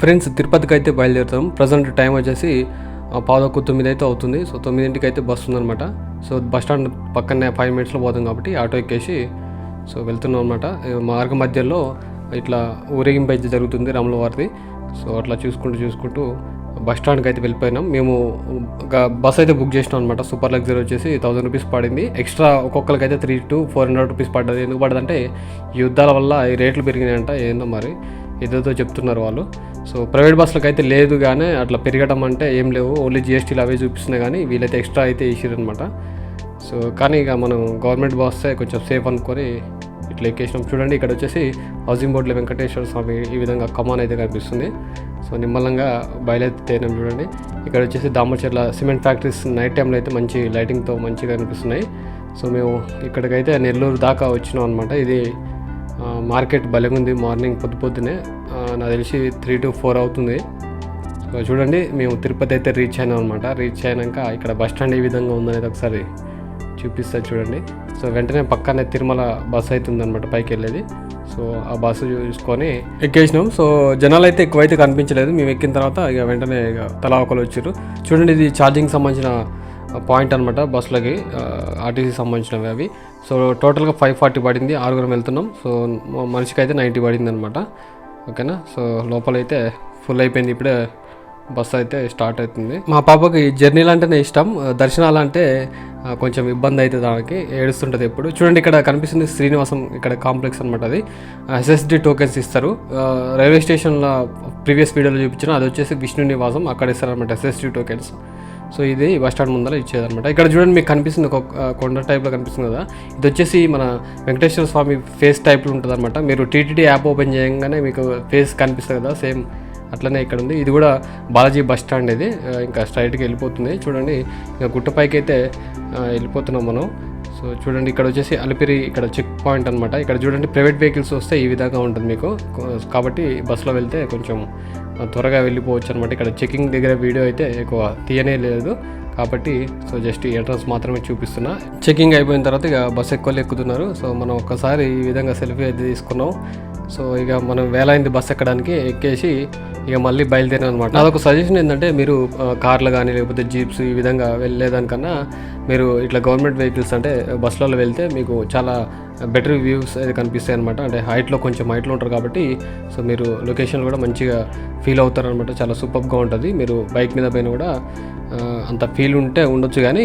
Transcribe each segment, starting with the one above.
Friends తిరుపతికి అయితే బయలుదేరుతాం. Present time వచ్చేసి 8:15 అయితే అవుతుంది. సో 9కి అయితే బస్సు ఉందన్నమాట. సో బస్ స్టాండ్ పక్కనే 5 మినిట్స్లో పోతాం కాబట్టి ఆటో ఎక్కేసి సో వెళ్తున్నాం అనమాట. మార్గ మధ్యలో ఇట్లా ఊరేగింపు అయితే జరుగుతుంది రాముల వారిది. సో అట్లా చూసుకుంటూ బస్ స్టాండ్కి అయితే వెళ్ళిపోయినాం. మేము బస్ అయితే బుక్ చేసినాం అనమాట. సూపర్ లగ్జరీ వచ్చేసి 1000 రూపీస్ పడింది. ఎక్స్ట్రా ఒక్కొక్కరికి అయితే 300 to 400 రూపీస్ పడ్డది. ఎందుకు పడ్డదంటే యుద్ధాల వల్ల ఈ రేట్లు పెరిగినాయంట. ఏందో మరి ఏదేదో చెప్తున్నారు వాళ్ళు. సో ప్రైవేట్ బస్సులకు అయితే లేదు కానీ అట్లా పెరగడం అంటే ఏం లేవు, ఓన్లీ జిఎస్టీలు అవే చూపిస్తున్నాయి. కానీ వీళ్ళైతే ఎక్స్ట్రా అయితే వేసిరనమాట. సో కానీ ఇక మనం గవర్నమెంట్ బస్సే కొంచెం సేఫ్ అనుకొని ఇట్లా ఎక్కేసినాం. చూడండి ఇక్కడ వచ్చేసి హౌసింగ్ బోర్డులో వెంకటేశ్వర స్వామి ఈ విధంగా కమాన్ అయితే కనిపిస్తుంది. సో నిమ్మలంగా బయలుదేరినాం. చూడండి ఇక్కడ వచ్చేసి దామచర్ల సిమెంట్ ఫ్యాక్టరీస్ నైట్ టైంలో అయితే మంచి లైటింగ్తో మంచిగా కనిపిస్తున్నాయి. సో మేము ఇక్కడికైతే నెల్లూరు దాకా వచ్చినాం అనమాట. ఇది మార్కెట్ భలేగుంది. మార్నింగ్ పొద్దునే నాకు తెలిసి 3 to 4 అవుతుంది. సో చూడండి మేము తిరుపతి అయితే రీచ్ అయినాం అనమాట. రీచ్ అయినాక ఇక్కడ బస్ స్టాండ్ ఏ విధంగా ఉందనేది ఒకసారి చూపిస్తా చూడండి. సో వెంటనే పక్కనే తిరుమల బస్సు అయితే ఉందన్నమాట పైకి వెళ్ళేది. సో ఆ బస్సు చూసుకొని ఎక్కేసినాం. సో జనాలు అయితే ఎక్కువైతే కనిపించలేదు. మేము ఎక్కిన తర్వాత ఇక వెంటనే తలా ఒకరు వచ్చారు. చూడండి ఇది ఛార్జింగ్ సంబంధించిన పాయింట్ అనమాట బస్సులకి, ఆర్టీసీ సంబంధించినవి అవి. సో టోటల్గా 540 పడింది. 6 వెళ్తున్నాం. సో మనిషికి అయితే 90 పడింది అనమాట. ఓకేనా. సో లోపలైతే ఫుల్ అయిపోయింది. ఇప్పుడే బస్సు అయితే స్టార్ట్ అవుతుంది. మా పాపకి జర్నీలు అంటేనే ఇష్టం. దర్శనాలు అంటే కొంచెం ఇబ్బంది అవుతుంది, దానికి ఏడుస్తుంటుంది ఎప్పుడు. చూడండి ఇక్కడ కనిపిస్తుంది శ్రీనివాసం ఇక్కడ కాంప్లెక్స్ అనమాట. అది SSD టోకెన్స్ ఇస్తారు. రైల్వే స్టేషన్లో ప్రీవియస్ వీడియోలో చూపించిన అది వచ్చేసి విష్ణు నివాసం, అక్కడ ఇస్తారనమాట SSD టోకెన్స్. సో ఇది బస్ స్టాండ్ ముందర ఇచ్చేదనమాట. ఇక్కడ చూడండి మీకు కనిపిస్తుంది ఒక కొండ టైప్లో కనిపిస్తుంది కదా, ఇది వచ్చేసి మన వెంకటేశ్వర స్వామి ఫేస్ టైప్లో ఉంటుంది అనమాట. మీరు టీటీడీ యాప్ ఓపెన్ చేయగానే మీకు ఫేస్ కనిపిస్తుంది కదా, సేమ్ అట్లనే ఇక్కడ ఉంది. ఇది కూడా బాలాజీ బస్ స్టాండ్. ఇది ఇంకా స్ట్రైట్గా వెళ్ళిపోతుంది. చూడండి ఇంకా గుట్టపైకి అయితే వెళ్ళిపోతున్నాం మనం. సో చూడండి ఇక్కడ వచ్చేసి అలిపిరి ఇక్కడ చెక్ పాయింట్ అనమాట. ఇక్కడ చూడండి ప్రైవేట్ వెహికల్స్ వస్తే ఈ విధంగా ఉంటుంది మీకు, కాబట్టి బస్సులో వెళ్తే కొంచెం త్వరగా వెళ్ళిపోవచ్చు అనమాట. ఇక్కడ చెకింగ్ దగ్గర వీడియో అయితే ఎక్కువ తీయనే లేదు కాబట్టి సో జస్ట్ ఎంట్రన్స్ మాత్రమే చూపిస్తున్నా. చెకింగ్ అయిపోయిన తర్వాత ఇక బస్సు ఎక్కుతున్నారు. సో మనం ఒక్కసారి ఈ విధంగా సెల్ఫీ అయితే తీసుకున్నాం. సో ఇక మనం వేలైంది బస్సు ఎక్కడానికి, ఎక్కేసి ఇక మళ్ళీ బయలుదేరాం అనమాట. నాదొక సజెషన్ ఏంటంటే మీరు కార్లు కానీ లేకపోతే జీప్స్ ఈ విధంగా వెళ్ళేదానికన్నా మీరు ఇట్లా గవర్నమెంట్ వెహికల్స్ అంటే బస్సులలో వెళ్తే మీకు చాలా బెటర్ వ్యూస్ అయితే కనిపిస్తాయి అనమాట. అంటే కొంచెం హైట్లో ఉంటారు కాబట్టి సో మీరు లొకేషన్ కూడా మంచిగా ఫీల్ అవుతారు అనమాట. చాలా సూపర్గా ఉంటుంది. మీరు బైక్ మీద పైన కూడా అంత ఫీల్ ఉండొచ్చు కానీ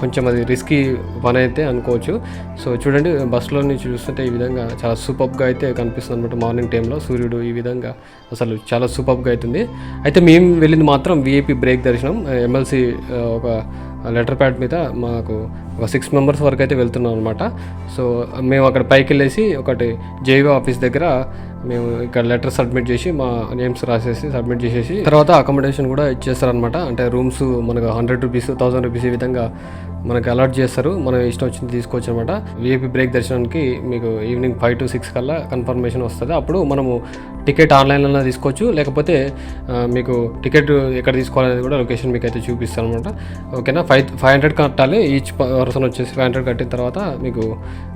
కొంచెం అది రిస్కీ పని అయితే అనుకోవచ్చు. సో చూడండి బస్సులో నుంచి చూస్తుంటే ఈ విధంగా చాలా సూపర్గా అయితే కనిపిస్తుంది అనమాట. మార్నింగ్ టైంలో సూర్యుడు ఈ విధంగా అసలు చాలా సూపర్గా అవుతుంది. అయితే మేము వెళ్ళింది మాత్రం VIP బ్రేక్ దర్శనం. MLC ఒక లెటర్ ప్యాడ్ మీద మాకు ఒక 6 మెంబర్స్ వరకు అయితే వెళ్తున్నాం అనమాట. సో మేము అక్కడ పైకి వెళ్ళేసి ఒకటి JV ఆఫీస్ దగ్గర మేము ఇక్కడ లెటర్ సబ్మిట్ చేసి మా నేమ్స్ రాసేసి సబ్మిట్ చేసేసి తర్వాత అకామిడేషన్ కూడా ఇచ్చేస్తారనమాట. అంటే రూమ్స్ మనకు 100 రూపీస్ 1000 రూపీస్ ఈ విధంగా మనకు అలాట్ చేస్తారు. మనం ఇష్టం వచ్చింది తీసుకోవచ్చు అనమాట. VIP బ్రేక్ దర్శనానికి మీకు ఈవినింగ్ 5 to 6 కల్లా కన్ఫర్మేషన్ వస్తుంది. అప్పుడు మనము టికెట్ ఆన్లైన్లో తీసుకోవచ్చు, లేకపోతే మీకు టికెట్ ఎక్కడ తీసుకోవాలనేది కూడా లొకేషన్ మీకు అయితే చూపిస్తాను అనమాట. ఓకేనా. 500 కట్టాలి. ఈచ్ పర్సన్ వచ్చేసి 500 కట్టిన తర్వాత మీకు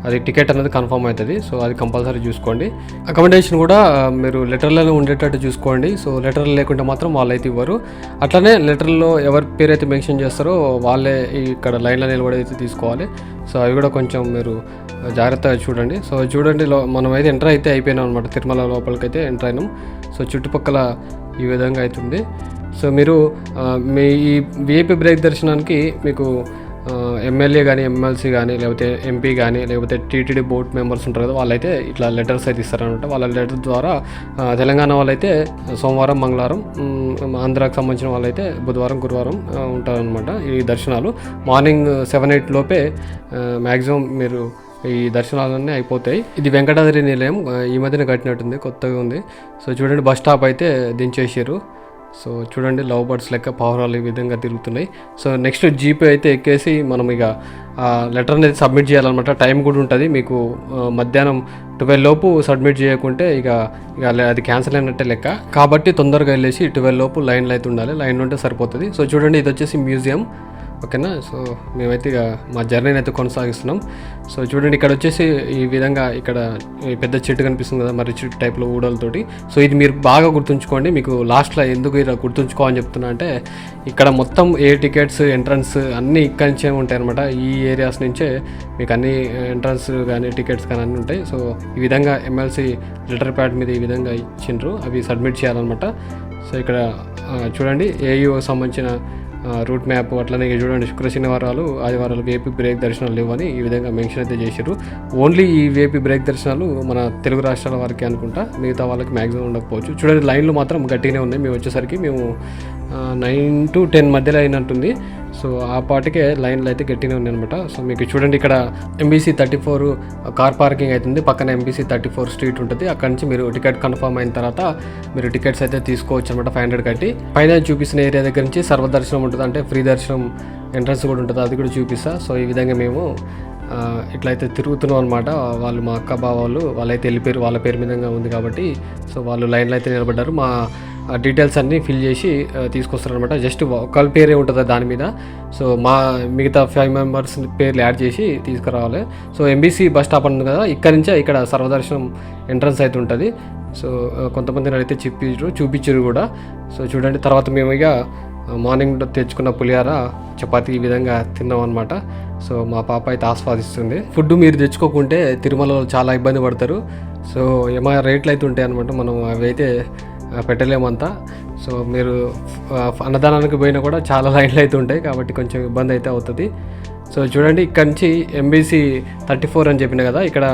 అది టికెట్ అనేది కన్ఫర్మ్ అవుతుంది. సో అది కంపల్సరీ చూసుకోండి. అకామిడేషన్ కూడా మీరు లెటర్లోనే ఉండేటట్టు చూసుకోండి. సో లెటర్ లేకుంటే మాత్రం వాళ్ళైతే ఇవ్వరు. అట్లనే లెటర్లో ఎవరి పేరు అయితే మెన్షన్ చేస్తారో వాళ్ళే ఇక్కడ లైన్లో నిలబడి అయితే తీసుకోవాలి. సో అవి కూడా కొంచెం మీరు జాగ్రత్తగా చూడండి. సో చూడండి మనం అయితే ఎంటర్ అయితే అయిపోయినాం అనమాట. తిరుమల లోపలికి అయితే ఎంటర్ అయినాం. సో చుట్టుపక్కల ఈ విధంగా అవుతుంది. సో మీరు మీ ఈ VIP బ్రేక్ దర్శనానికి మీకు MLA కానీ MLC కానీ లేకపోతే MP కానీ లేకపోతే TTD బోర్డ్ మెంబర్స్ ఉంటారు కదా, వాళ్ళైతే ఇట్లా లెటర్స్ అయితే ఇస్తారనమాట. వాళ్ళ లెటర్ ద్వారా తెలంగాణ వాళ్ళైతే సోమవారం మంగళవారం, ఆంధ్రాకి సంబంధించిన వాళ్ళైతే బుధవారం గురువారం ఉంటారనమాట. ఈ దర్శనాలు మార్నింగ్ 7-8 లోపే మ్యాక్సిమం మీరు ఈ దర్శనాలన్నీ అయిపోతాయి. ఇది వెంకటాద్రి నిలయం ఈ మధ్యన కట్టినట్టుంది, కొత్తగా ఉంది. సో చూడండి బస్ స్టాప్ అయితే దించేసారు. సో చూడండి లవ్ బర్డ్స్ లెక్క పావురాలు ఈ విధంగా తిరుగుతున్నాయి. సో నెక్స్ట్ జీప్ అయితే ఎక్కేసి మనం ఇక లెటర్ అనేది సబ్మిట్ చేయాలన్నమాట. టైం కూడా ఉంటుంది మీకు. మధ్యాహ్నం 12 లోపు సబ్మిట్ చేయకుంటే ఇక అది క్యాన్సిల్ అయినట్టే లెక్క. కాబట్టి తొందరగా వెళ్ళేసి 12 లోపు లైన్లో అయితే ఉండాలి. లైన్ ఉంటే సరిపోతుంది. సో చూడండి ఇది వచ్చేసి మ్యూజియం. ఓకేనా. సో మేమైతే ఇక మా జర్నీని అయితే కొనసాగిస్తున్నాం. సో చూడండి ఇక్కడ వచ్చేసి ఈ విధంగా ఇక్కడ పెద్ద చెట్టు కనిపిస్తుంది కదా, మర్రి చెట్టు టైప్లో ఊడలతోటి. సో ఇది మీరు బాగా గుర్తుంచుకోండి. మీకు లాస్ట్లో ఎందుకు ఇలా గుర్తుంచుకోవాలని చెప్తున్నా అంటే, ఇక్కడ మొత్తం టికెట్స్ ఎంట్రన్స్ అన్నీ ఇక్కడి నుంచే ఉంటాయి అనమాట. ఈ ఏరియాస్ నుంచే మీకు అన్ని ఎంట్రన్స్ కానీ టికెట్స్ కానీ అన్నీ ఉంటాయి. సో ఈ విధంగా ఎమ్మెల్సీ లెటర్ ప్యాడ్ మీద ఈ విధంగా ఇచ్చిండ్రు, అవి సబ్మిట్ చేయాలన్నమాట. సో ఇక్కడ చూడండి ఏయూ సంబంధించిన రూట్ మ్యాప్, అట్లనే చూడండి శుక్ర శనివారాలు ఆదివారాలు వేపీ బ్రేక్ దర్శనాలు లేవని ఈ విధంగా మెన్షన్ అయితే చేశారు. ఓన్లీ ఈ వేపీ బ్రేక్ దర్శనాలు మన తెలుగు రాష్ట్రాల వారికి అనుకుంటా, మిగతా వాళ్ళకి మ్యాక్సిమం ఉండకపోవచ్చు. చూడండి లైన్లు మాత్రం గట్టిగానే ఉన్నాయి. మేము వచ్చేసరికి 9 to 10 మధ్యలో అయినట్టుంది. సో ఆ పాటికే లైన్లు అయితే గట్టిగానే ఉన్నాయి అనమాట. సో మీకు చూడండి ఇక్కడ MBC 34 కార్ పార్కింగ్ అవుతుంది, పక్కన MBC 34 స్ట్రీట్ ఉంటుంది. అక్కడ నుంచి మీరు టికెట్ కన్ఫర్మ్ అయిన తర్వాత మీరు టికెట్స్ అయితే తీసుకోవచ్చు అనమాట 500 కట్టి. పైన చూపిస్తున్న ఏరియా దగ్గర నుంచి సర్వదర్శనం ఉంటుంది, అంటే ఫ్రీ దర్శనం ఎంట్రన్స్ కూడా ఉంటుంది, అది కూడా చూపిస్తా. సో ఈ విధంగా మేము ఇట్లయితే తిరుగుతున్నాం అనమాట. వాళ్ళు మా అక్క బావ వాళ్ళైతే వెళ్ళిపోయారు, వాళ్ళ పేరు మీదంగా ఉంది కాబట్టి. సో వాళ్ళు లైన్లో అయితే నిలబడ్డారు. మా డీటెయిల్స్ అన్నీ ఫిల్ చేసి తీసుకొస్తారు అనమాట. జస్ట్ ఒకళ్ళ పేరే ఉంటుంది దాని మీద. సో మా మిగతా 5 మెంబర్స్ పేర్లు యాడ్ చేసి తీసుకురావాలి. సో MBC బస్ స్టాప్ ఉంది కదా, ఇక్కడ నుంచే ఇక్కడ సర్వదర్శనం ఎంట్రన్స్ అయితే ఉంటుంది. సో కొంతమందిని అయితే చూపించారు కూడా. సో చూడండి తర్వాత మేము ఇక మార్నింగ్ తెచ్చుకున్న పులిహార చపాతీ ఈ విధంగా తిన్నాం అనమాట. సో మా పాప అయితే ఆస్వాదిస్తుంది. ఫుడ్ మీరు తెచ్చుకోకుంటే తిరుమలలో చాలా ఇబ్బంది పడతారు. సో ఏమైనా రేట్లు అయితే ఉంటాయి అనమాట, మనం అవి అయితే పెట్టలేమంతా. సో మీరు అన్నదానానికి పోయినా కూడా చాలా లైన్లు అయితే ఉంటాయి కాబట్టి కొంచెం ఇబ్బంది అయితే అవుతుంది. సో చూడండి ఇక్కడ నుంచి MBC 34 అని చెప్పిన కదా, ఇక్కడ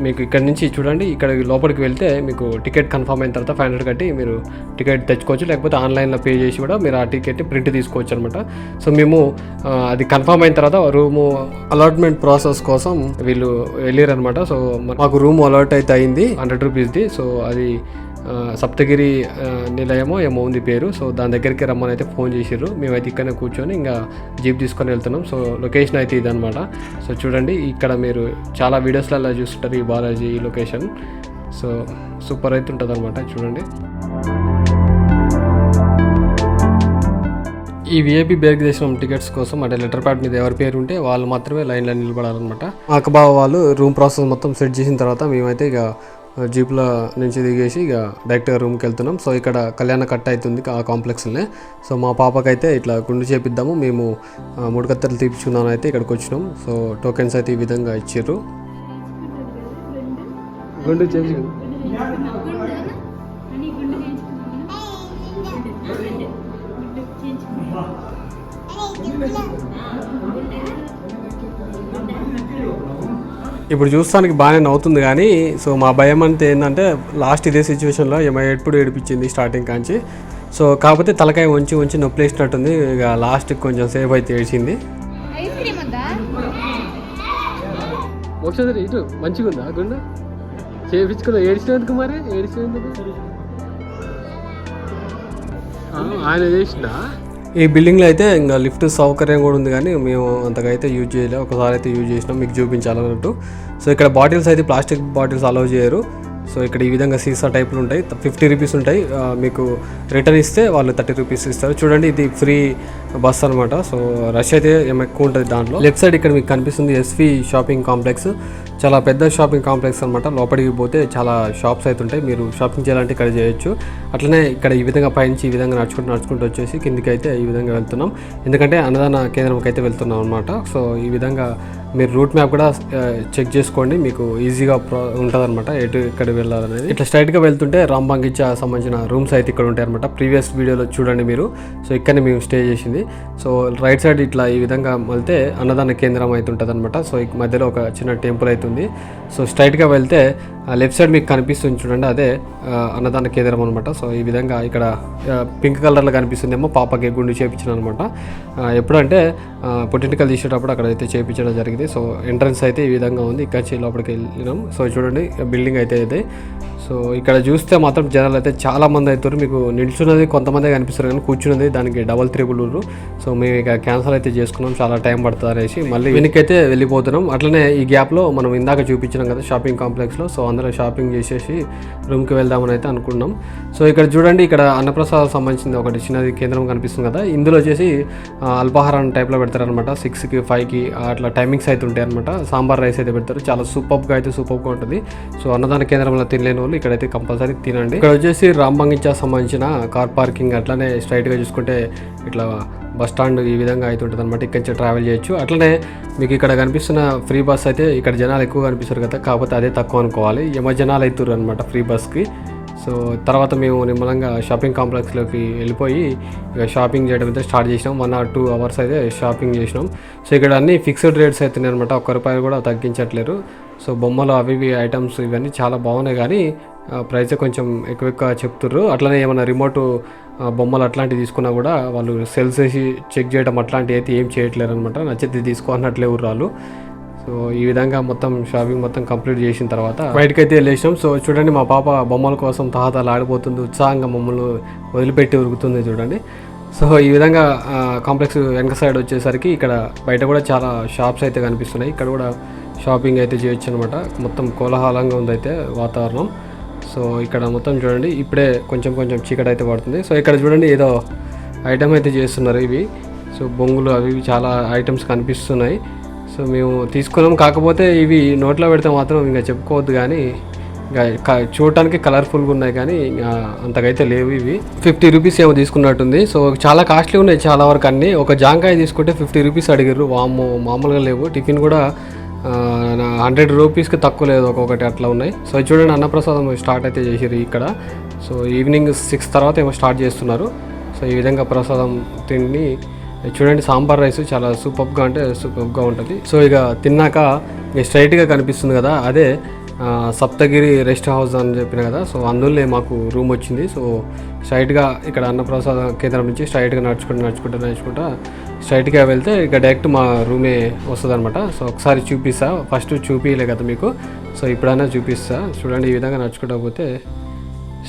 మీకు ఇక్కడ నుంచి చూడండి ఇక్కడ లోపలికి వెళ్తే మీకు టికెట్ కన్ఫర్మ్ అయిన తర్వాత 500 కట్టి మీరు టికెట్ తెచ్చుకోవచ్చు, లేకపోతే ఆన్లైన్లో పే చేసి కూడా మీరు ఆ టికెట్ని ప్రింట్ తీసుకోవచ్చు అనమాట. సో మేము అది కన్ఫర్మ్ అయిన తర్వాత రూము అలాట్మెంట్ ప్రాసెస్ కోసం వీళ్ళు వెళ్ళారు అనమాట. సో మాకు రూమ్ అలాట్ అయితే అయింది 100 రూపీస్ది. సో అది సప్తగిరి నిలయమో ఏమో ఉంది పేరు. సో దాని దగ్గరికి రమ్మని అయితే ఫోన్ చేసిర్రు. మేమైతే ఇక్కడనే కూర్చొని ఇంకా జీప్ తీసుకొని వెళ్తున్నాం. సో లొకేషన్ అయితే ఇదనమాట. సో చూడండి ఇక్కడ మీరు చాలా వీడియోస్లలో చూస్తుంటారు ఈ బాలాజీ ఈ లొకేషన్. సో సూపర్ అయితే ఉంటుంది అనమాట. చూడండి ఈ VIP బ్రేక్ దర్శనం టికెట్స్ కోసం అంటే లెటర్ ప్యాడ్ మీద ఎవరి పేరు ఉంటే వాళ్ళు మాత్రమే లైన్లో నిలబడాలన్నమాట. మా అక్కబావ వాళ్ళు రూమ్ ప్రాసెస్ మొత్తం సెట్ చేసిన తర్వాత మేమైతే ఇక జీప్లో నుంచి దిగేసి ఇక డైరెక్ట్గా రూమ్కి వెళ్తున్నాం. సో ఇక్కడ కళ్యాణ కట్ట అవుతుంది ఆ కాంప్లెక్స్లోనే. సో మా పాపకైతే ఇట్లా గుండు చేపిద్దాము, మేము 3 కత్తెరలు తీపించుకుందాం అయితే ఇక్కడికి వచ్చినాం. సో టోకెన్స్ అయితే ఈ విధంగా ఇచ్చారు. గుండు చేసి ఇప్పుడు చూస్తానికి బాగానే నవ్వుతుంది కానీ సో మా భయం అంతే ఏంటంటే లాస్ట్ ఇదే సిచ్యువేషన్లో ఎప్పుడు ఏడిపించింది స్టార్టింగ్ కాంచి. సో కాకపోతే తలకాయ వంచి నొప్పి వేసినట్టుంది. ఇక లాస్ట్కి కొంచెం సేఫ్ అయితే ఏడ్చింది. ఒకసారి ఇటు మంచిగా ఉందా గుండె చేయించుకుందా? ఏడ్చినందుకు మరి ఏడ్చినందుకు ఆయన చేసిందా? ఈ బిల్డింగ్లో అయితే ఇంకా లిఫ్ట్ సౌకర్యం కూడా ఉంది కానీ మేము అంతగా అయితే యూజ్ చేయలేదు. ఒకసారి అయితే యూజ్ చేసినాం మీకు చూపించాలన్నట్టు. సో ఇక్కడ బాటిల్స్ అయితే ప్లాస్టిక్ బాటిల్స్ అలౌ చేయరు. సో ఇక్కడ ఈ విధంగా సీసా టైప్లు ఉంటాయి, 50 రూపీస్ ఉంటాయి. మీకు రిటర్న్ ఇస్తే వాళ్ళు 30 రూపీస్ ఇస్తారు. చూడండి ఇది ఫ్రీ బస్ అనమాట. సో రష్ అయితే ఎక్కువ ఉంటుంది దాంట్లో. లెఫ్ట్ సైడ్ ఇక్కడ మీకు కనిపిస్తుంది SV షాపింగ్ కాంప్లెక్స్. చాలా పెద్ద షాపింగ్ కాంప్లెక్స్ అనమాట. లోపలికి పోతే చాలా షాప్స్ అయితే ఉంటాయి, మీరు షాపింగ్ చేయాలంటే ఇక్కడ చేయొచ్చు. అట్లనే ఇక్కడ ఈ విధంగా పైనుంచి ఈ విధంగా నడుచుకుంటూ వచ్చేసి కిందికి అయితే ఈ విధంగా వెళ్తున్నాం, ఎందుకంటే అన్నదాన కేంద్రంకి అయితే వెళ్తున్నాం అనమాట. సో ఈ విధంగా మీరు రూట్ మ్యాప్ కూడా చెక్ చేసుకోండి, మీకు ఈజీగా ఉంటుంది అనమాట ఎక్కడ వెళ్ళాలనేది. ఇట్లా స్ట్రైట్గా వెళ్తుంటే రాంబంగిచ్చా సంబంధించిన రూమ్స్ అయితే ఇక్కడ ఉంటాయి అనమాట. ప్రీవియస్ వీడియోలో చూడండి మీరు. సో ఇక్కడనే మేము స్టే చేసింది. సో రైట్ సైడ్ ఇట్లా ఈ విధంగా వెళ్తే అన్నదాన కేంద్రం అయితే ఉంటుంది అనమాట. సో ఈ మధ్యలో ఒక చిన్న టెంపుల్ అవుతుంది. సో స్ట్రైట్గా వెళ్తే లెఫ్ట్ సైడ్ మీకు కనిపిస్తుంది చూడండి, అదే అన్నదాన కేంద్రం అనమాట. సో ఈ విధంగా ఇక్కడ పింక్ కలర్లో కనిపిస్తుందేమో పాపకి గుండు చేయించిన అనమాట. ఎప్పుడంటే పొలిటికల్ తీసేటప్పుడు అక్కడ అయితే చేయించడం జరిగింది. సో ఎంట్రన్స్ అయితే ఈ విధంగా ఉంది, ఇక్కడ లోపలికి వెళ్ళినాం. సో చూడండి బిల్డింగ్ అయితే ఇది. సో ఇక్కడ చూస్తే మాత్రం జనాలు అయితే చాలా మంది అవుతారు. మీకు నిల్చున్నది కొంతమంది కనిపిస్తారు కానీ కూర్చున్నది దానికి డబల్ త్రిబుల్. సో మేము ఇక క్యాన్సల్ అయితే చేసుకున్నాం, చాలా టైం పడుతుంది అనేసి మళ్ళీ వెనక్కి అయితే వెళ్ళిపోతున్నాం. అట్లనే ఈ గ్యాప్లో మనం ఇందాక చూపించినాం కదా షాపింగ్ కాంప్లెక్స్లో, సో అందులో షాపింగ్ చేసేసి రూమ్కి వెళ్దామని అయితే అనుకున్నాం. సో ఇక్కడ చూడండి, ఇక్కడ అన్నప్రసాదం సంబంధించింది ఒకటి చిన్నది కేంద్రం కనిపిస్తుంది కదా. ఇందులో వచ్చేసి అల్పాహారం టైప్లో పెడతారనమాట. 6కి 5కి అట్లా టైమింగ్స్ అయితే ఉంటాయి అనమాట. సాంబార్ రైస్ అయితే పెడతారు, చాలా సూపర్గా ఉంటుంది. సో అన్నదాన కేంద్రంలో తినలేని వాళ్ళు ఇక్కడైతే కంపల్సరీ తినండి. ఇక్కడ వచ్చేసి రాంబంగిచా సంబంధించిన కార్ పార్కింగ్, అట్లానే స్ట్రైట్గా చూసుకుంటే ఇట్లా బస్ స్టాండ్ ఈ విధంగా అయితే ఉంటుంది అనమాట. ఇక్కడి నుంచి ట్రావెల్ చేయొచ్చు. అట్లనే మీకు ఇక్కడ కనిపిస్తున్న ఫ్రీ బస్ అయితే ఇక్కడ జనాలు ఎక్కువ కనిపిస్తారు కదా, కాకపోతే అదే తక్కువ అనుకోవాలి. జనాలు అవుతారు అనమాట ఫ్రీ బస్కి. సో తర్వాత మేము నిమ్మలంగా షాపింగ్ కాంప్లెక్స్లోకి వెళ్ళిపోయి ఇక షాపింగ్ చేయడం అయితే స్టార్ట్ చేసినాం. 1 or 2 hours అయితే షాపింగ్ చేసినాం. సో ఇక్కడ అన్ని ఫిక్స్డ్ రేట్స్ అవుతున్నాయి అనమాట, ₹1 కూడా తగ్గించట్లేరు. సో బొమ్మలు అవి ఐటమ్స్ ఇవన్నీ చాలా బాగున్నాయి, కానీ ప్రైస్ కొంచెం ఎక్కువ చెప్తుర్రు. అట్లనే ఏమైనా రిమోట్ బొమ్మలు అట్లాంటివి తీసుకున్నా కూడా వాళ్ళు సెల్స్ వేసి చెక్ చేయడం అట్లాంటివి అయితే ఏం చేయట్లేరు అనమాట. నచ్చితే తీసుకో అన్నట్లే వాళ్ళు. సో ఈ విధంగా మొత్తం షాపింగ్ మొత్తం కంప్లీట్ చేసిన తర్వాత బయటకైతే వెళ్ళేసాం. సో చూడండి, మా పాప బొమ్మల కోసం తహతలు ఆడిపోతుంది, ఉత్సాహంగా మమ్మల్ని వదిలిపెట్టి ఉరుకుతుంది చూడండి. సో ఈ విధంగా కాంప్లెక్స్ వెనక సైడ్ వచ్చేసరికి ఇక్కడ బయట కూడా చాలా షాప్స్ అయితే కనిపిస్తున్నాయి. ఇక్కడ కూడా షాపింగ్ అయితే చేయొచ్చు అనమాట. మొత్తం కోలాహలంగా ఉందైతే వాతావరణం. సో ఇక్కడ మొత్తం చూడండి, ఇప్పుడే కొంచెం చీకటి అయితే పడుతుంది. సో ఇక్కడ చూడండి, ఏదో ఐటమ్ అయితే చేస్తున్నారు ఇవి. సో బొంగులు అవి చాలా ఐటమ్స్ కనిపిస్తున్నాయి. సో మేము తీసుకున్నాం, కాకపోతే ఇవి నోట్లో పెడితే మాత్రం ఇంకా చెప్పుకోవద్దు, కానీ ఇంకా చూడటానికి కలర్ఫుల్గా ఉన్నాయి, కానీ అంతకైతే లేవు. ఇవి ₹50 ఏమో తీసుకున్నట్టుంది. సో చాలా కాస్ట్లీ ఉన్నాయి చాలా వరకు అన్నీ. ఒక జాంకాయ తీసుకుంటే ₹50 అడిగారు. వామ్మో, మామూలుగా లేవు. టిఫిన్ కూడా ₹100కి తక్కువ లేదు, ఒక్కొక్కటి అట్లా ఉన్నాయి. సో చూడండి, అన్నప్రసాదం స్టార్ట్ అయితే చేసారు ఇక్కడ. సో ఈవినింగ్ 6 తర్వాత ఏమో స్టార్ట్ చేస్తున్నారు. సో ఈ విధంగా ప్రసాదం తిండి చూడండి. సాంబార్ రైస్ చాలా సూపర్గా ఉంటుంది. సో ఇక తిన్నాక స్ట్రైట్గా కనిపిస్తుంది కదా, అదే సప్తగిరి రెస్ట్ హౌస్ అని చెప్పిన కదా. సో అందులో మాకు రూమ్ వచ్చింది. సో స్ట్రైట్గా ఇక్కడ అన్నప్రసాద కేంద్రం నుంచి స్ట్రైట్గా నడుచుకుంటా స్ట్రైట్గా వెళ్తే ఇక డైరెక్ట్ మా రూమే వస్తుంది అనమాట. సో ఒకసారి చూపిస్తా, ఫస్ట్ చూపించలే కదా మీకు, సో ఇప్పుడైనా చూపిస్తా. చూడండి, ఈ విధంగా నడుచుకుంటా పోతే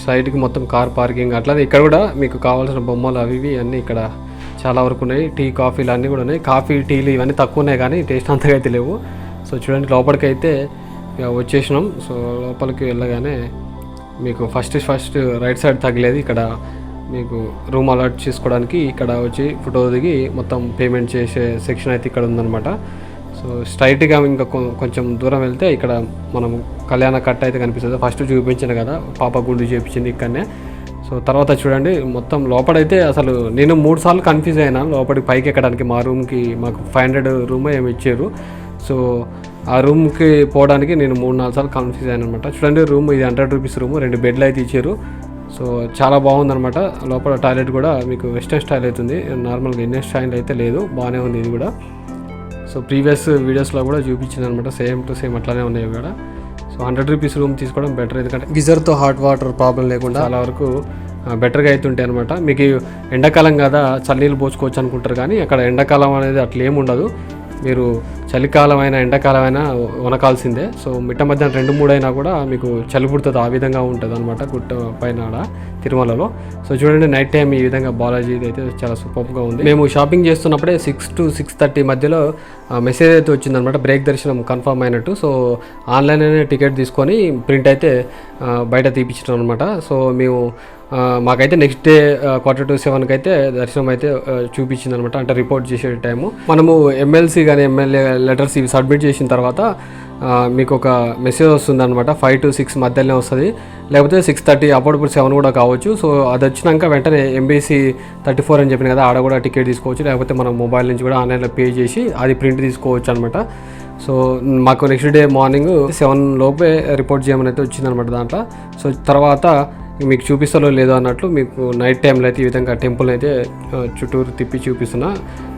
స్ట్రైట్కి మొత్తం కార్ పార్కింగ్. అట్లానే ఇక్కడ కూడా మీకు కావాల్సిన బొమ్మలు అవి అన్నీ ఇక్కడ చాలా వరకు ఉన్నాయి. టీ కాఫీలు అన్నీ కూడా ఉన్నాయి. కాఫీ టీలు ఇవన్నీ తక్కువ ఉన్నాయి, కానీ టేస్ట్ అంతగా అయితే లేవు. సో చూడండి, లోపలికి అయితే వచ్చేసినాం. సో లోపలికి వెళ్ళగానే మీకు ఫస్ట్ రైట్ సైడ్ తగిలేదు. ఇక్కడ మీకు రూమ్ అలాట్ చేసుకోవడానికి ఇక్కడ వచ్చి ఫోటో దిగి మొత్తం పేమెంట్ చేసే సెక్షన్ అయితే ఇక్కడ ఉందన్నమాట. సో స్ట్రైట్గా ఇంకా కొంచెం దూరం వెళ్తే ఇక్కడ మనం కళ్యాణ కట్ట అయితే కనిపిస్తుంది. ఫస్ట్ చూపించాను కదా, పాప గుండు చేయించింది ఇక్కడనే. సో తర్వాత చూడండి, మొత్తం లోపలైతే అసలు నేను 3 సార్లు కన్ఫ్యూజ్ అయినా లోపలికి పైకి ఎక్కడానికి. మా రూమ్కి మాకు 500 రూమ్ ఏమి ఇచ్చారు. సో ఆ రూమ్కి పోవడానికి నేను 3-4 సార్లు కన్ఫ్యూజ్ అయ్యాను అనమాట. చూడండి, రూమ్ ఇది ₹100 రూము, 2 బెడ్లు అయితే ఇచ్చారు. సో చాలా బాగుందనమాట. లోపల టాయిలెట్ కూడా మీకు వెస్టర్న్ స్టైల్ అవుతుంది, నార్మల్గా ఇండియన్ స్టైల్ అయితే లేదు, బాగానే ఉంది ఇది కూడా. సో ప్రీవియస్ వీడియోస్లో కూడా చూపించింది అనమాట, సేమ్ టు సేమ్ అట్లానే ఉన్నాయి కూడా. సో ₹100 రూమ్ తీసుకోవడం బెటర్, ఎందుకంటే గిజర్తో హాట్ వాటర్ ప్రాబ్లం లేకుండా చాలా వరకు బెటర్గా అవుతుంటాయి అనమాట. మీకు ఎండాకాలం కదా చల్లనీళ్ళు పోసుకోవచ్చు అనుకుంటారు, కానీ అక్కడ ఎండాకాలం అనేది అట్లా ఏమి ఉండదు. మీరు చలికాలం అయినా ఎండాకాలం అయినా వనకాల్సిందే. సో మిట్ట మధ్యాహ్నం 2-3 అయినా కూడా మీకు చలి పుడుతుంది, ఆ విధంగా ఉంటుంది అనమాట గుట్ట పైన తిరుమలలో. సో చూడండి, నైట్ టైం ఈ విధంగా బాలాజీ అయితే చాలా సూపర్గా ఉంది. మేము షాపింగ్ చేస్తున్నప్పుడే 6 to 6:30 మధ్యలో మెసేజ్ అయితే వచ్చిందనమాట, బ్రేక్ దర్శనం కన్ఫర్మ్ అయినట్టు. సో ఆన్లైన్లోనే టికెట్ తీసుకొని ప్రింట్ అయితే బయట తీపించడం అనమాట. సో మేము మాకైతే నెక్స్ట్ డే 6:45 అయితే దర్శనం అయితే చూపించింది అనమాట, అంటే రిపోర్ట్ చేసే టైము. మనము ఎమ్మెల్సీ కానీ ఎమ్మెల్యే లెటర్స్ ఇవి సబ్మిట్ చేసిన తర్వాత మీకు ఒక మెసేజ్ వస్తుంది అనమాట. 5 to 6 మధ్యలోనే వస్తుంది, లేకపోతే 6:30 అప్పుడు 7 కూడా కావచ్చు. సో అది వచ్చినాక వెంటనే MBC 34 అని చెప్పిన కదా, ఆడ కూడా టికెట్ తీసుకోవచ్చు, లేకపోతే మనం మొబైల్ నుంచి కూడా ఆన్లైన్లో పే చేసి అది ప్రింట్ తీసుకోవచ్చు అనమాట. సో మాకు నెక్స్ట్ డే మార్నింగ్ 7 లోపే రిపోర్ట్ చేయమని అయితే వచ్చిందనమాట దాంట్లో. సో తర్వాత మీకు చూపిస్తాలో లేదో అన్నట్లు మీకు నైట్ టైంలో అయితే ఈ విధంగా టెంపుల్ అయితే చుట్టూరు తిప్పి చూపిస్తున్నా.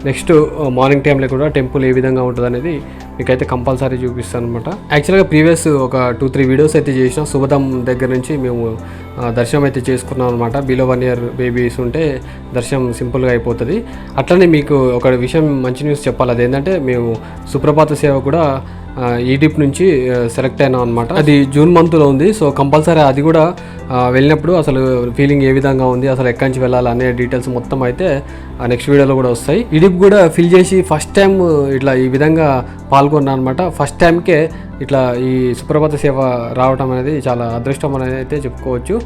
నెక్స్ట్ మార్నింగ్ టైంలో కూడా టెంపుల్ ఏ విధంగా ఉంటుంది అనేది మీకైతే కంపల్సరీ చూపిస్తాను అనమాట. యాక్చువల్గా ప్రీవియస్ ఒక 2-3 వీడియోస్ అయితే చేసినాం. శుభదం దగ్గర నుంచి మేము దర్శనం అయితే చేసుకున్నాం అనమాట. బిలో 1 year బేబీస్ ఉంటే దర్శనం సింపుల్గా అయిపోతుంది. అట్లనే మీకు ఒక విషయం మంచి న్యూస్ చెప్పాలి, అదేంటంటే మేము సుప్రభాత సేవ కూడా ఈడిప్ నుంచి సెలెక్ట్ అయినాం అనమాట. అది జూన్ మంత్లో ఉంది. సో కంపల్సరీ అది కూడా వెళ్ళినప్పుడు అసలు ఫీలింగ్ ఏ విధంగా ఉంది, అసలు ఎక్కడి నుంచి వెళ్ళాలి అనే డీటెయిల్స్ మొత్తం అయితే నెక్స్ట్ వీడియోలో కూడా వస్తాయి. ఈడిప్ కూడా ఫిల్ చేసి ఫస్ట్ టైం ఇట్లా ఈ విధంగా పాల్గొన్నా అనమాట. ఫస్ట్ టైంకే ఇట్లా ఈ సుప్రభాత సేవ రావడం అనేది చాలా అదృష్టం అనేది అయితే చెప్పుకోవచ్చు.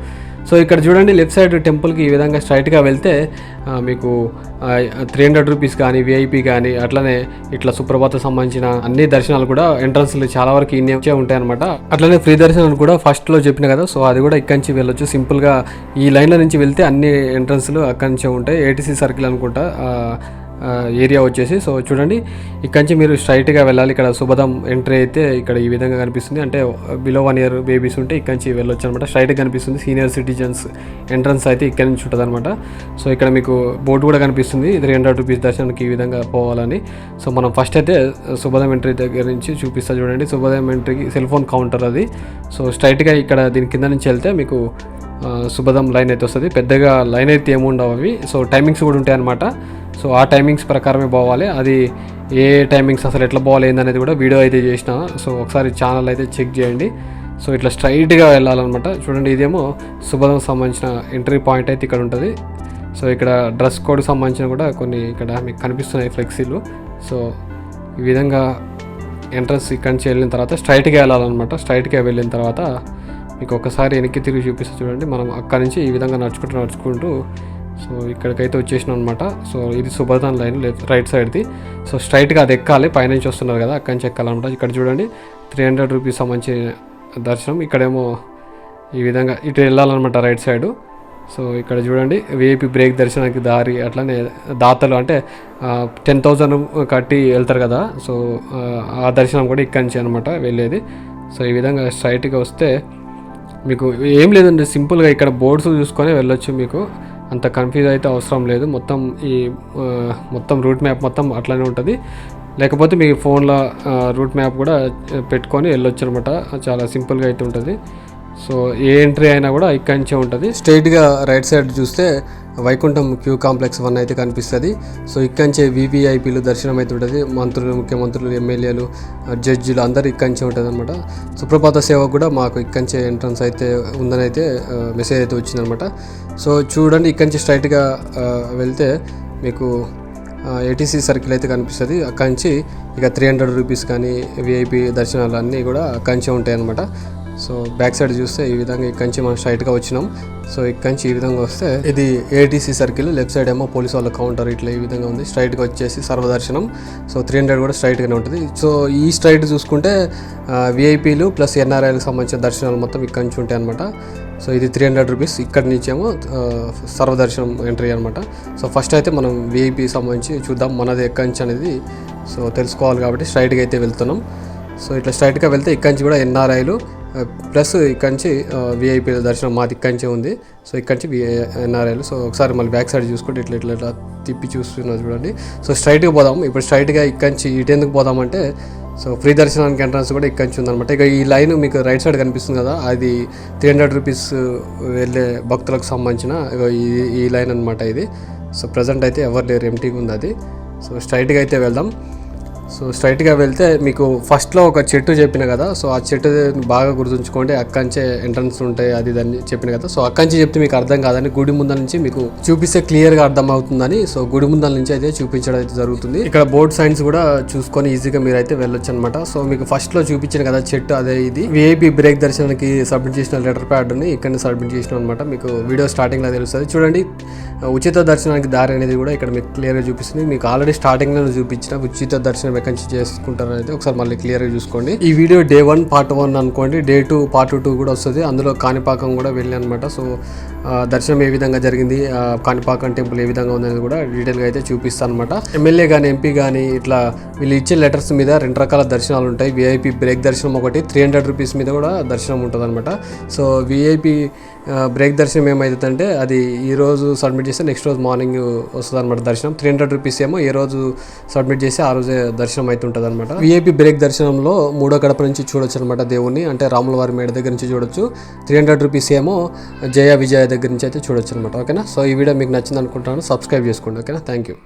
సో ఇక్కడ చూడండి, లెఫ్ట్ సైడ్ టెంపుల్కి ఈ విధంగా స్ట్రైట్గా వెళ్తే మీకు 300 రూపీస్ కానీ, విఐపి కానీ, అట్లనే ఇట్లా సుప్రభాత సంబంధించిన అన్ని దర్శనాలు కూడా ఎంట్రన్స్లు చాలా వరకు ఇన్నే ఉంటాయి అనమాట. అట్లనే ఫ్రీ దర్శనం కూడా ఫస్ట్లో చెప్పిన కదా, సో అది కూడా ఇక్కడి నుంచి వెళ్ళొచ్చు. సింపుల్గా ఈ లైన్ల నుంచి వెళ్తే అన్ని ఎంట్రన్స్లు అక్కడి నుంచే ఉంటాయి. ఏటీసీ సర్కిల్ అనుకుంటా ఏరియా వచ్చేసి. సో చూడండి, ఇక్కడి నుంచి మీరు స్ట్రైట్గా వెళ్ళాలి. ఇక్కడ శుభదం ఎంట్రీ అయితే ఇక్కడ ఈ విధంగా కనిపిస్తుంది. అంటే బిలో 1 year బేబీస్ ఉంటే ఇక్కడి నుంచి వెళ్ళొచ్చు అనమాట. స్ట్రైట్గా కనిపిస్తుంది. సీనియర్ సిటిజన్స్ ఎంట్రన్స్ అయితే ఇక్కడ నుంచి ఉంటుంది అనమాట. సో ఇక్కడ మీకు బోర్డు కూడా కనిపిస్తుంది 300 రూపీస్ దర్శనానికి ఈ విధంగా పోవాలని. సో మనం ఫస్ట్ అయితే శుభదం ఎంట్రీ దగ్గర నుంచి చూపిస్తా చూడండి. శుభదం ఎంట్రీకి సెల్ ఫోన్ కౌంటర్ అది. సో స్ట్రైట్గా ఇక్కడ దీని కింద నుంచి వెళ్తే మీకు శుభదం లైన్ అయితే వస్తుంది. పెద్దగా లైన్ అయితే ఏముండవు అవి. సో టైమింగ్స్ కూడా ఉంటాయి అనమాట. సో ఆ టైమింగ్స్ ప్రకారమే పోవాలి. అది ఏ టైమింగ్స్ అసలు ఎట్లా పోవాలి ఏందనేది కూడా వీడియో అయితే చేసిన. సో ఒకసారి ఛానల్ అయితే చెక్ చేయండి. సో ఇట్లా స్ట్రైట్గా వెళ్ళాలన్నమాట. చూడండి, ఇదేమో శుభదం సంబంధించిన ఎంట్రీ పాయింట్ అయితే ఇక్కడ ఉంటుంది. సో ఇక్కడ డ్రెస్ కోడ్ సంబంధించిన కూడా కొన్ని ఇక్కడ మీకు కనిపిస్తున్నాయి ఫ్లెక్సీలు. సో ఈ విధంగా ఎంట్రన్స్ ఇక్కడి నుంచి వెళ్ళిన తర్వాత స్ట్రైట్గా వెళ్ళాలన్నమాట. స్ట్రైట్గా వెళ్ళిన తర్వాత మీకు ఒకసారి వెనక్కి తిరిగి చూపిస్తే చూడండి, మనం అక్కడి నుంచి ఈ విధంగా నడుచుకుంటూ సో ఇక్కడికైతే వచ్చేసినాం అనమాట. సో ఇది సుభదం లైన్ రైట్ సైడ్ది. సో స్ట్రైట్గా అది ఎక్కాలి. పైనుంచి వస్తున్నారు కదా, అక్కడి నుంచి ఎక్కాలన్నమాట. ఇక్కడ చూడండి 300 రూపీస్ సంబంధించిన దర్శనం. ఇక్కడేమో ఈ విధంగా ఇటు వెళ్ళాలన్నమాట రైట్ సైడు. సో ఇక్కడ చూడండి, విఐపి బ్రేక్ దర్శనానికి దారి, అట్లనే దాతలు అంటే 10,000 కట్టి వెళ్తారు కదా, సో ఆ దర్శనం కూడా ఇక్కడి నుంచి అనమాట వెళ్ళేది. సో ఈ విధంగా స్ట్రైట్గా వస్తే మీకు ఏం లేదండి, సింపుల్గా ఇక్కడ బోర్డ్స్ చూసుకొని వెళ్ళొచ్చు. మీకు అంత కన్ఫ్యూజ్ అయితే అవసరం లేదు. మొత్తం రూట్ మ్యాప్ మొత్తం అట్లానే ఉంటుంది. లేకపోతే మీ ఫోన్లో రూట్ మ్యాప్ కూడా పెట్టుకొని వెళ్ళొచ్చు అనమాట. చాలా సింపుల్గా అయితే ఉంటుంది. సో ఏ ఎంట్రీ అయినా కూడా ఇక్కడి నుంచే ఉంటుంది. స్ట్రైట్గా రైట్ సైడ్ చూస్తే వైకుంఠం క్యూ కాంప్లెక్స్ 1 అయితే కనిపిస్తుంది. సో ఇక్కడి నుంచే వివిఐపీలు దర్శనం అయితే ఉంటుంది. మంత్రులు, ముఖ్యమంత్రులు, ఎమ్మెల్యేలు, జడ్జిలు అందరూ ఇక్కడి నుంచే ఉంటుంది అనమాట. సుప్రభాత సేవ కూడా మాకు ఇక్కడి నుంచే ఎంట్రన్స్ అయితే ఉందని అయితే మెసేజ్ అయితే వచ్చిందనమాట. సో చూడండి, ఇక్కడి నుంచి స్ట్రైట్గా వెళ్తే మీకు ఏటీసీ సర్కిల్ అయితే కనిపిస్తుంది. అక్కడి నుంచి ఇక 300 రూపీస్ కానీ విఐపి దర్శనాలు అన్నీ కూడా అక్కడి నుంచే ఉంటాయి అనమాట. సో బ్యాక్ సైడ్ చూస్తే ఈ విధంగా ఇక్కడి నుంచి మనం స్ట్రైట్గా వచ్చినాం. సో ఇక్కడి నుంచి ఈ విధంగా వస్తే ఇది ఏటీసీ సర్కిల్, లెఫ్ట్ సైడ్ ఏమో పోలీస్ వాళ్ళ కౌంటర్ ఇట్లా ఈ విధంగా ఉంది. స్ట్రైట్గా వచ్చేసి సర్వదర్శనం. సో 300 కూడా స్ట్రైట్గానే ఉంటుంది. సో ఈ స్ట్రైట్ చూసుకుంటే విఐపీలు ప్లస్ ఎన్ఆర్ఐలకు సంబంధించిన దర్శనాలు మొత్తం ఇక్కడి నుంచి ఉంటాయి అనమాట. సో ఇది 300 రూపీస్. ఇక్కడి నుంచేమో సర్వదర్శనం ఎంట్రీ అనమాట. సో ఫస్ట్ అయితే మనం విఐపీ సంబంధించి చూద్దాం, మనది ఎక్కడి నుంచి అనేది సో తెలుసుకోవాలి కాబట్టి స్ట్రైట్గా అయితే వెళ్తున్నాం. సో ఇట్లా స్ట్రైట్గా వెళ్తే ఇక్కడి నుంచి కూడా ఎన్ఆర్ఐలు ప్లస్ ఇక్కడి నుంచి విఐపీ దర్శనం మాది ఇక్కడి నుంచే ఉంది. సో ఇక్కడి నుంచి ఎన్ఆర్ఐలు. సో ఒకసారి మళ్ళీ బ్యాక్ సైడ్ చూసుకుంటే ఇట్లా తిప్పి చూస్తున్నారు చూడండి. సో స్ట్రైట్గా పోదాం. ఇప్పుడు స్ట్రైట్గా ఇక్కడి నుంచి ఇటు ఎందుకు పోదామంటే, సో ఫ్రీ దర్శనానికి ఎంట్రన్స్ కూడా ఇక్కడి నుంచి ఉందన్నమాట. ఇక ఈ లైన్ మీకు రైట్ సైడ్ కనిపిస్తుంది కదా, అది 300 రూపీస్ వెళ్ళే భక్తులకు సంబంధించిన ఈ లైన్ అనమాట ఇది. సో ప్రజెంట్ అయితే ఎవరు లేరు, ఎంటీగా ఉంది అది. సో స్ట్రైట్గా అయితే వెళ్దాం. సో స్ట్రైట్గా వెళ్తే మీకు ఫస్ట్లో ఒక చెట్టు చెప్పిన కదా, సో ఆ చెట్టు బాగా గుర్తుంచుకోండి. అక్కంచే ఎంట్రన్స్ ఉంటాయి అది దాన్ని చెప్పిన కదా. సో అక్కంచి చెప్తే మీకు అర్థం కాదని గుడి ముందల నుంచి మీకు చూపిస్తే క్లియర్గా అర్థం అవుతుందని సో గుడి ముందల నుంచి అయితే చూపించడం అయితే జరుగుతుంది. ఇక్కడ బోర్డ్ సైన్స్ కూడా చూసుకొని ఈజీగా మీరు అయితే వెళ్ళొచ్చు అనమాట. సో మీకు ఫస్ట్లో చూపించిన కదా చెట్టు, అదే ఇది. విఐపి బ్రేక్ దర్శనానికి సబ్మిట్ చేసిన లెటర్ ప్యాడ్ని ఇక్కడ సబ్మిట్ చేసిన అనమాట. మీకు వీడియో స్టార్టింగ్లో తెలుస్తుంది చూడండి. ఉచిత దర్శనానికి దారి అనేది కూడా ఇక్కడ మీకు క్లియర్గా చూపిస్తుంది. మీకు ఆల్రెడీ స్టార్టింగ్లో చూపించిన ఉచిత దర్శనం ఎక్కడి నుంచి చేసుకుంటారు అయితే ఒకసారి మళ్ళీ క్లియర్గా చూసుకోండి. ఈ వీడియో డే 1 పార్ట్ 1 అనుకోండి, డే 2 పార్ట్ 2 కూడా వస్తుంది. అందులో కాణిపాకం కూడా వెళ్ళి అనమాట. సో దర్శనం ఏ విధంగా జరిగింది, కాణిపాకం టెంపుల్ ఏ విధంగా ఉందనేది కూడా డీటెయిల్గా అయితే చూపిస్తాను అనమాట. ఎమ్మెల్యే కానీ ఎంపీ కానీ ఇట్లా వీళ్ళు ఇచ్చే లెటర్స్ మీద 2 రకాల దర్శనాలు ఉంటాయి. విఐపి బ్రేక్ దర్శనం ఒకటి, 300 రూపీస్ మీద కూడా దర్శనం ఉంటుంది అనమాట. సో విఐపి బ్రేక్ దర్శనం ఏమవుతుందంటే అది ఈ రోజు సబ్మిట్ చేస్తే నెక్స్ట్ రోజు మార్నింగ్ వస్తుంది అనమాట దర్శనం. 300 రూపీస్ ఏమో ఏ రోజు సబ్మిట్ చేసి ఆ రోజే దర్శనం అవుతుంటుంది అనమాట. విఐపి బ్రేక్ దర్శనంలో 3వ గడప నుంచి చూడొచ్చు అనమాట దేవుణ్ణి, అంటే రాముల వారి మేడ దగ్గర నుంచి చూడొచ్చు. 300 రూపీస్ ఏమో జయ విజయ దగ్గర నుంచి అయితే చూడొచ్చు అనమాట. ఓకేనా. సో ఈ వీడియో మీకు నచ్చింది అనుకుంటాను. సబ్స్క్రైబ్ చేసుకోండి. ఓకేనా. Thank you.